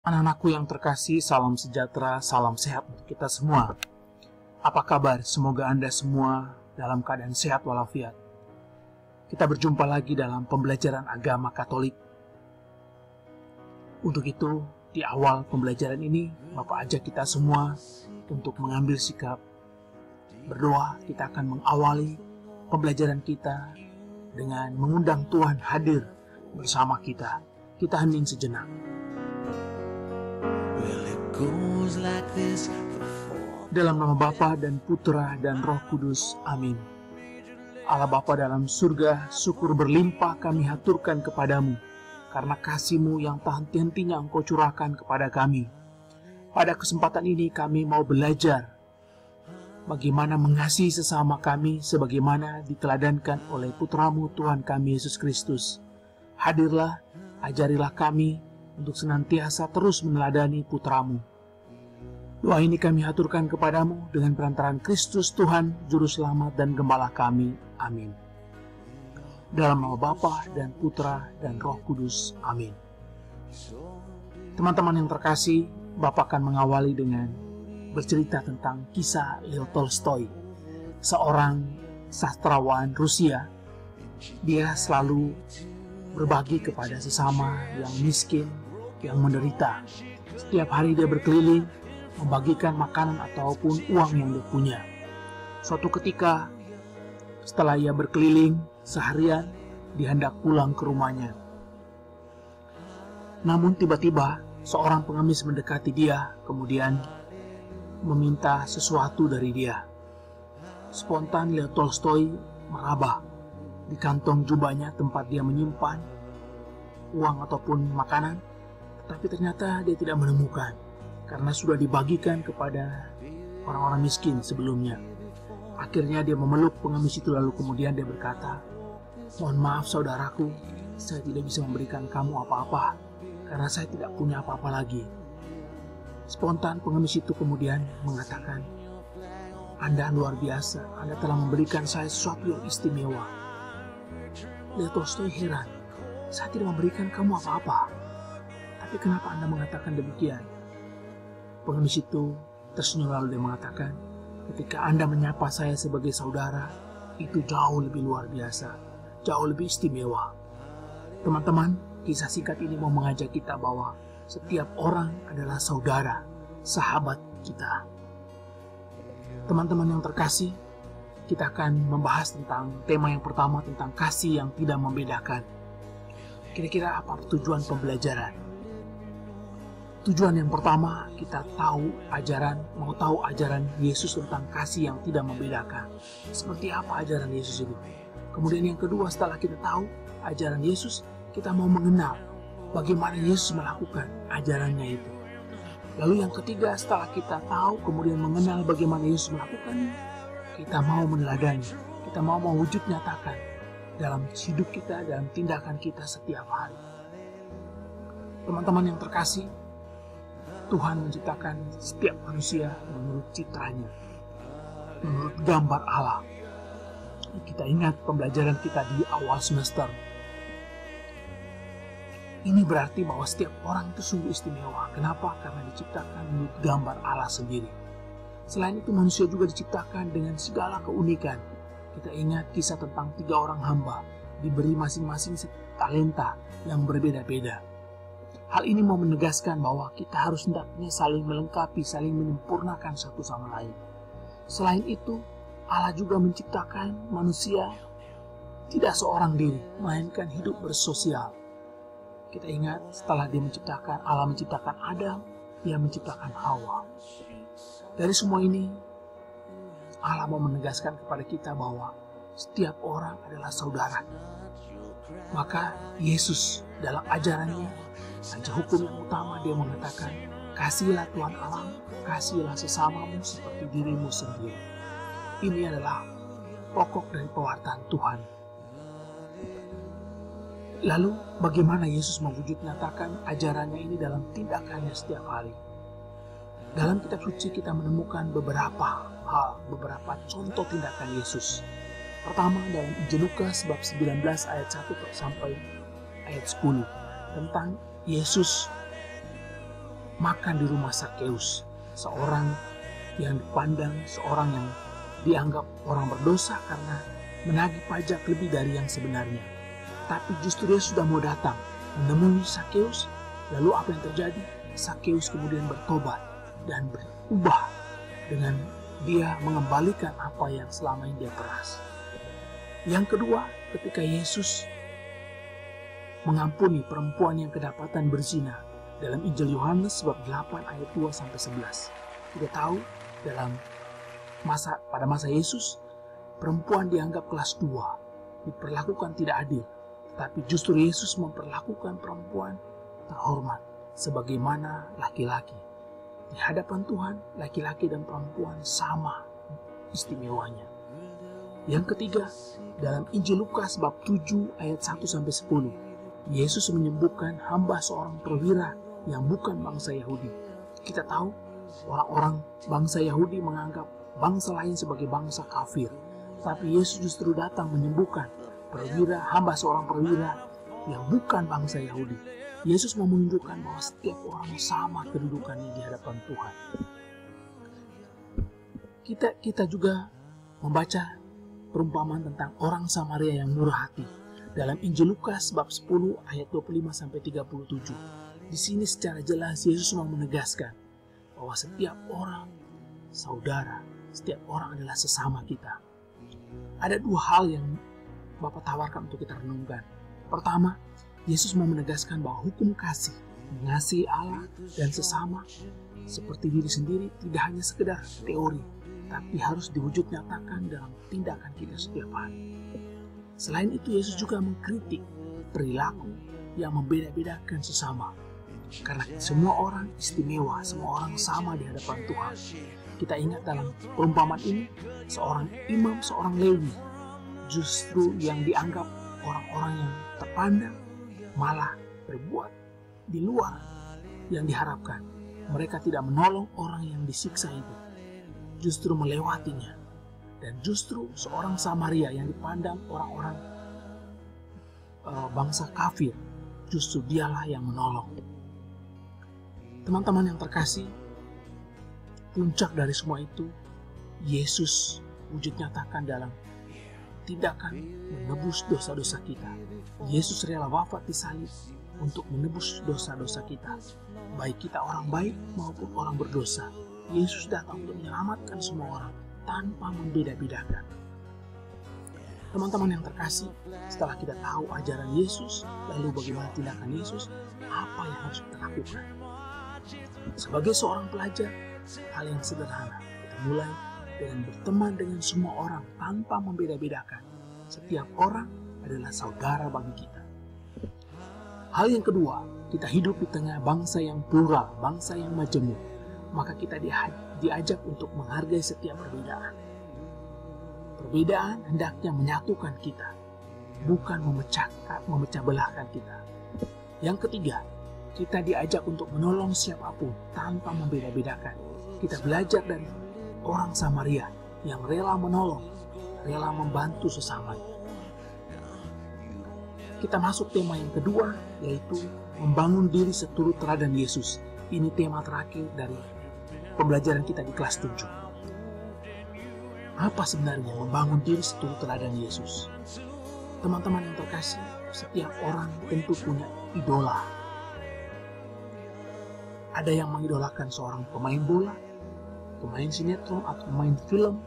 Anak-anakku yang terkasih, salam sejahtera, salam sehat untuk kita semua. Apa kabar? Semoga Anda semua dalam keadaan sehat walafiat. Kita berjumpa lagi dalam pembelajaran agama Katolik. Untuk itu, di awal pembelajaran ini, Bapak ajak kita semua untuk mengambil sikap berdoa. Kita akan mengawali pembelajaran kita dengan mengundang Tuhan hadir bersama kita. Kita hening sejenak. Dalam nama Bapa dan Putra dan Roh Kudus, amin. Allah Bapa dalam surga, syukur berlimpah kami haturkan kepadamu, karena kasih-Mu yang tak henti-hentinya Engkau curahkan kepada kami. Pada kesempatan ini kami mau belajar bagaimana mengasihi sesama kami, sebagaimana diteladankan oleh Putra-Mu Tuhan kami Yesus Kristus. Hadirlah, ajarilah kami untuk senantiasa terus meneladani Putra-Mu. Doa ini kami haturkan kepadamu dengan perantaraan Kristus Tuhan, Juru Selamat dan Gembala kami. Amin. Dalam nama Bapa dan Putra dan Roh Kudus. Amin. Teman-teman yang terkasih, Bapak akan mengawali dengan bercerita tentang kisah Leo Tolstoy, seorang sastrawan Rusia. Dia selalu berbagi kepada sesama yang miskin, yang menderita. Setiap hari dia berkeliling membagikan makanan ataupun uang yang dia punya. Suatu ketika, setelah ia berkeliling seharian, dia hendak pulang ke rumahnya. Namun tiba-tiba, seorang pengemis mendekati dia, kemudian meminta sesuatu dari dia. Spontan Leo Tolstoy meraba di kantong jubahnya tempat dia menyimpan uang ataupun makanan, tetapi ternyata dia tidak menemukan, karena sudah dibagikan kepada orang-orang miskin sebelumnya. Akhirnya dia memeluk pengemis itu, lalu kemudian dia berkata, "Mohon maaf saudaraku, saya tidak bisa memberikan kamu apa-apa, karena saya tidak punya apa-apa lagi." Spontan pengemis itu kemudian mengatakan, "Anda luar biasa, Anda telah memberikan saya sesuatu yang istimewa." Leo Tolstoy heran, "Saya tidak memberikan kamu apa-apa, tapi kenapa Anda mengatakan demikian?" Pengemis itu tersenyum lalu dia mengatakan, "Ketika Anda menyapa saya sebagai saudara, itu jauh lebih luar biasa, jauh lebih istimewa." Teman-teman, kisah singkat ini mau mengajak kita bahwa setiap orang adalah saudara, sahabat kita. Teman-teman yang terkasih, kita akan membahas tentang tema yang pertama, tentang kasih yang tidak membedakan. Kira-kira apa tujuan pembelajaran? Tujuan yang pertama, kita mau tahu ajaran Yesus tentang kasih yang tidak membedakan. Seperti apa ajaran Yesus itu? Kemudian yang kedua, setelah kita tahu ajaran Yesus, kita mau mengenal bagaimana Yesus melakukan ajarannya itu. Lalu yang ketiga, setelah kita tahu kemudian mengenal bagaimana Yesus melakukannya, kita mau meneladani, kita mau mewujud nyatakan dalam hidup kita, dalam tindakan kita setiap hari. Teman-teman yang terkasih, Tuhan menciptakan setiap manusia menurut citranya, menurut gambar Allah. Kita ingat pembelajaran kita di awal semester. Ini berarti bahwa setiap orang itu sungguh istimewa. Kenapa? Karena diciptakan menurut gambar Allah sendiri. Selain itu, manusia juga diciptakan dengan segala keunikan. Kita ingat kisah tentang 3 orang hamba, diberi masing-masing talenta yang berbeda-beda. Hal ini mau menegaskan bahwa kita harus hendaknya saling melengkapi, saling menyempurnakan satu sama lain. Selain itu, Allah juga menciptakan manusia tidak seorang diri, melainkan hidup bersosial. Kita ingat setelah Allah menciptakan Adam, Dia menciptakan Hawa. Dari semua ini, Allah mau menegaskan kepada kita bahwa setiap orang adalah saudara. Maka Yesus dalam ajarannya, ajar hukum yang utama, dia mengatakan, "Kasihilah Tuhan Allah, kasihilah sesamamu seperti dirimu sendiri." Ini adalah pokok dari pewartaan Tuhan. Lalu bagaimana Yesus mewujud nyatakan ajarannya ini dalam tindakannya setiap hari? Dalam kitab suci kita menemukan beberapa hal, beberapa contoh tindakan Yesus. Pertama, dalam Injil Lukas bab 19 ayat 1 sampai ayat 10 tentang Yesus makan di rumah Sakeus, seorang yang dipandang seorang yang dianggap orang berdosa karena menagih pajak lebih dari yang sebenarnya. Tapi justru dia sudah mau datang menemui Sakeus. Lalu apa yang terjadi? Sakeus kemudian bertobat dan berubah dengan dia mengembalikan apa yang selama ini dia peras. Yang kedua, ketika Yesus mengampuni perempuan yang kedapatan berzina dalam Injil Yohanes bab 8 ayat 2-11. Kita tahu pada masa Yesus, perempuan dianggap kelas 2, diperlakukan tidak adil. Tapi justru Yesus memperlakukan perempuan terhormat sebagaimana laki-laki. Di hadapan Tuhan, laki-laki dan perempuan sama istimewanya. Yang ketiga, dalam Injil Lukas bab 7 ayat 1-10, Yesus menyembuhkan hamba seorang perwira yang bukan bangsa Yahudi. Kita tahu orang-orang bangsa Yahudi menganggap bangsa lain sebagai bangsa kafir. Tapi Yesus justru datang menyembuhkan hamba seorang perwira yang bukan bangsa Yahudi. Yesus mau menunjukkan bahwa setiap orang sama kedudukannya di hadapan Tuhan. Kita juga membaca perumpamaan tentang orang Samaria yang murah hati dalam Injil Lukas bab 10 ayat 25-37. Di sini secara jelas Yesus mau menegaskan bahwa setiap orang saudara, setiap orang adalah sesama kita. Ada dua hal yang Bapak tawarkan untuk kita renungkan. Pertama, Yesus mau menegaskan bahwa hukum kasih, mengasihi Allah dan sesama seperti diri sendiri tidak hanya sekedar teori, tapi harus diwujud nyatakan dalam tindakan kita setiap hari. Selain itu, Yesus juga mengkritik perilaku yang membeda-bedakan sesama. Karena semua orang istimewa, semua orang sama di hadapan Tuhan. Kita ingat dalam perumpamaan ini, seorang imam, seorang Lewi, justru yang dianggap orang-orang yang terpandang, malah berbuat di luar yang diharapkan. Mereka tidak menolong orang yang disiksa itu, justru melewatinya. Dan justru seorang Samaria yang dipandang orang-orang bangsa kafir, justru dialah yang menolong. Teman-teman yang terkasih, puncak dari semua itu, Yesus wujud nyatakan dalam tindakan menebus dosa-dosa kita. Yesus rela wafat di salib untuk menebus dosa-dosa kita, baik kita orang baik maupun orang berdosa. Yesus datang untuk menyelamatkan semua orang tanpa membeda-bedakan. Teman-teman yang terkasih, setelah kita tahu ajaran Yesus, lalu bagaimana tindakan Yesus, apa yang harus kita lakukan? Sebagai seorang pelajar, hal yang sederhana, kita mulai dengan berteman dengan semua orang tanpa membeda-bedakan. Setiap orang adalah saudara bagi kita. Hal yang kedua, kita hidup di tengah bangsa yang plural, bangsa yang majemuk. Maka kita diajak untuk menghargai setiap perbedaan. Perbedaan hendaknya menyatukan kita, bukan memecah belahkan kita. Yang ketiga, kita diajak untuk menolong siapapun tanpa membeda-bedakan. Kita belajar dari orang Samaria yang rela menolong, rela membantu sesamanya. Kita masuk tema yang kedua, yaitu membangun diri seturut teladan Yesus. Ini tema terakhir dari pembelajaran kita di kelas 7. Apa sebenarnya membangun diri seturut teladan Yesus? Teman-teman yang terkasih, setiap orang tentu punya idola. Ada yang mengidolakan seorang pemain bola, pemain sinetron atau pemain film,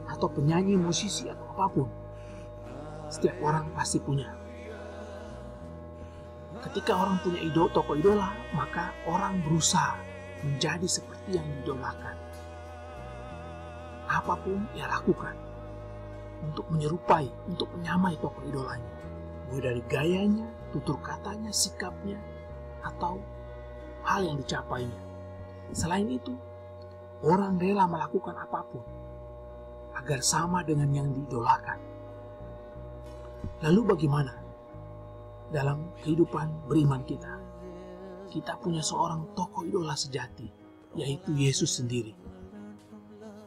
atau penyanyi, musisi atau apapun. Setiap orang pasti punya. Ketika orang punya tokoh idola, maka orang berusaha menjadi seperti yang diidolakan. Apapun ia lakukan untuk menyerupai, untuk menyamai tokoh idolanya. Mulai dari gayanya, tutur katanya, sikapnya, atau hal yang dicapainya. Selain itu, orang rela melakukan apapun agar sama dengan yang diidolakan. Lalu bagaimana dalam kehidupan beriman kita? Kita punya seorang tokoh idola sejati, yaitu Yesus sendiri.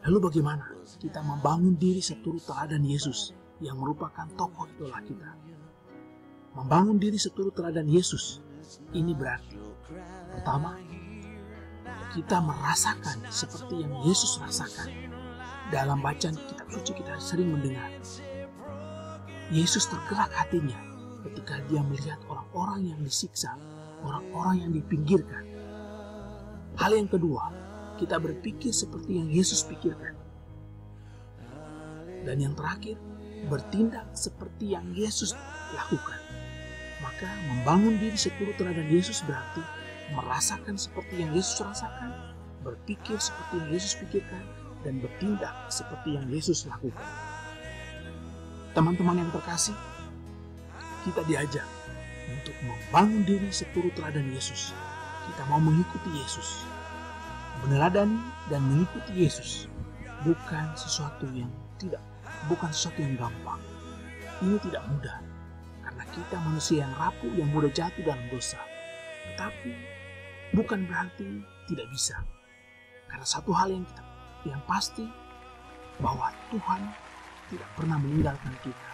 Lalu bagaimana kita membangun diri seturut teladan Yesus yang merupakan tokoh idola kita? Membangun diri seturut teladan Yesus, ini berarti Pertama, kita merasakan seperti yang Yesus rasakan. Dalam bacaan kitab suci kita sering mendengar, Yesus tergerak hatinya ketika dia melihat orang-orang yang disiksa, orang-orang yang dipinggirkan. Hal yang kedua, kita berpikir seperti yang Yesus pikirkan. Dan yang terakhir, bertindak seperti yang Yesus lakukan. Maka membangun diri seturut teladan Yesus berarti merasakan seperti yang Yesus rasakan, berpikir seperti yang Yesus pikirkan, dan bertindak seperti yang Yesus lakukan. Teman-teman yang terkasih, kita diajak untuk membangun diri seturut teladan Yesus. Kita mau mengikuti Yesus. Meneladani dan mengikuti Yesus bukan sesuatu yang gampang. Ini tidak mudah, karena kita manusia yang rapuh, yang mudah jatuh dalam dosa. Tetapi bukan berarti tidak bisa. Karena satu hal yang pasti, bahwa Tuhan tidak pernah meninggalkan kita.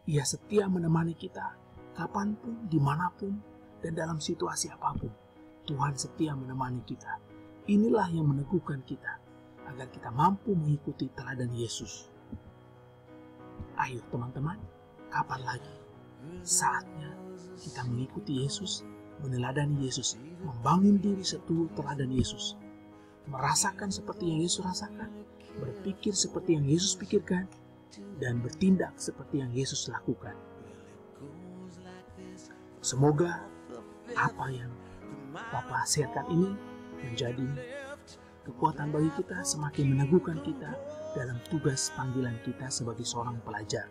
Ia setia menemani kita kapanpun, dimanapun, dan dalam situasi apapun. Tuhan setia menemani kita. Inilah yang meneguhkan kita agar kita mampu mengikuti teladan Yesus. Ayo teman-teman, kapan lagi saatnya kita mengikuti Yesus, meneladani Yesus, membangun diri seturut teladan Yesus, merasakan seperti yang Yesus rasakan, berpikir seperti yang Yesus pikirkan, dan bertindak seperti yang Yesus lakukan. Semoga apa yang Bapak sharekan ini menjadi kekuatan bagi kita, semakin meneguhkan kita dalam tugas panggilan kita sebagai seorang pelajar.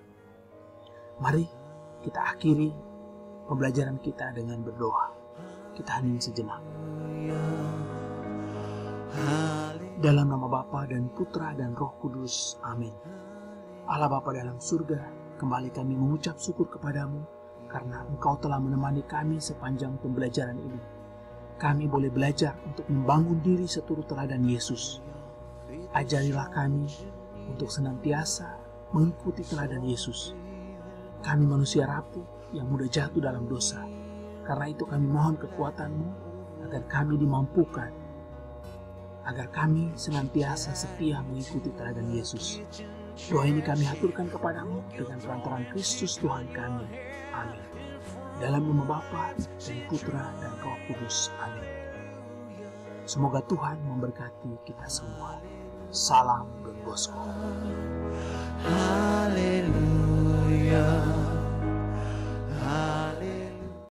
Mari kita akhiri pembelajaran kita dengan berdoa. Kita hening sejenak. Dalam nama Bapa dan Putra dan Roh Kudus. Amin. Allah Bapa dalam surga, kembali kami mengucap syukur kepadamu karena Engkau telah menemani kami sepanjang pembelajaran ini. Kami boleh belajar untuk membangun diri seturut teladan Yesus. Ajarilah kami untuk senantiasa mengikuti teladan Yesus. Kami manusia rapuh yang mudah jatuh dalam dosa. Karena itu kami mohon kekuatan-Mu agar kami dimampukan, agar kami senantiasa setia mengikuti teladan Yesus. Doa ini kami haturkan kepadamu dengan perantaraan Kristus Tuhan kami. Amin. Dalam nama Bapa dan Putra dan Roh Kudus. Amin. Semoga Tuhan memberkati kita semua. Salam Don Bosco. Haleluya.